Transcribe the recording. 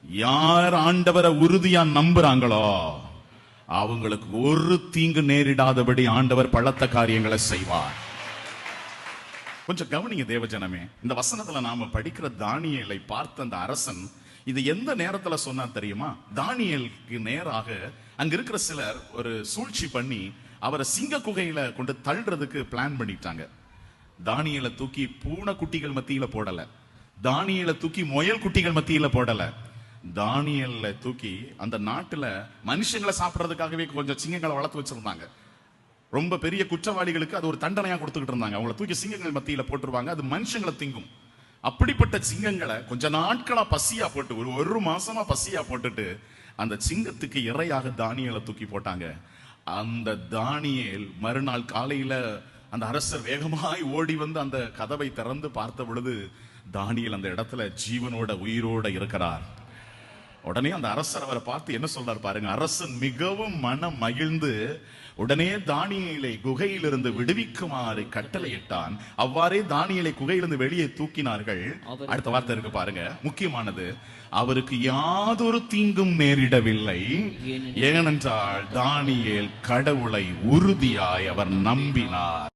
யார் ஆண்டவரை உறுதியா நம்புறாங்களோ அவங்களுக்கு ஒரு தீங்கு நேரிடாதபடி ஆண்டவர் பலத்த காரியங்களை செய்வார். கொஞ்சம் கவனிங்க தேவஜனமே, இந்த வசனத்துல நாம படிக்கிற தானியேலை பார்த்த அந்த அரசன் இது எந்த நேரத்துல சொன்னா தெரியுமா? தானியேலுக்கு நேராக அங்க இருக்கிற சிலர் ஒரு சூழ்ச்சி பண்ணி அவரை சிங்க குகையில கொண்டு தள்ளுறதுக்கு பிளான் பண்ணிட்டாங்க. தானியேலை தூக்கி பூனை குட்டிகள் மத்தியில போடல, தானியேலை தூக்கி முயல் குட்டிகள் மத்தியில போடல, தானியேலை தூக்கி அந்த நாட்டுல மனுஷங்களை சாப்பிடுறதுக்காகவே கொஞ்சம் சிங்கங்களை வளர்த்து வச்சிருந்தாங்க. ரொம்ப பெரிய குற்றவாளிகளுக்கு அது ஒரு தண்டனையா கொடுத்துக்கிட்டு இருந்தாங்க. அவங்களை தூக்கி சிங்கங்கள் மத்தியில போட்டுருவாங்க, அது மனுஷங்களை திங்கும். அப்படிப்பட்ட சிங்கங்களை கொஞ்ச நாட்களா பசியா போட்டு ஒரு மாசமா பசியா போட்டுட்டு அந்த சிங்கத்துக்கு இரையாக தானியேலை தூக்கி போட்டாங்க. அந்த தானியேல் மறுநாள் காலையில அந்த அரசர் வேகமாய் ஓடி வந்து அந்த கதவை திறந்து பார்த்த பொழுது தானியேல் அந்த இடத்துல ஜீவனோட உயிரோட இருக்கிறார். உடனே அந்த அரசர் அவரை பார்த்து என்ன சொல்றார் பாருங்க. அரசன் மிகவும் மனம் மகிழ்ந்து உடனே தானியேலை குகையிலிருந்து விடுவிக்குமாறு கட்டளையிட்டான். அவ்வாறே தானியேலை குகையிலிருந்து வெளியே தூக்கினார்கள். அடுத்த வார்த்தை இருக்கு பாருங்க, முக்கியமானது. அவருக்கு யாதொரு தீங்கும் நேரிடவில்லை, ஏனென்றால் தானியேல் கடவுளை உறுதியாய் அவர் நம்பினார்.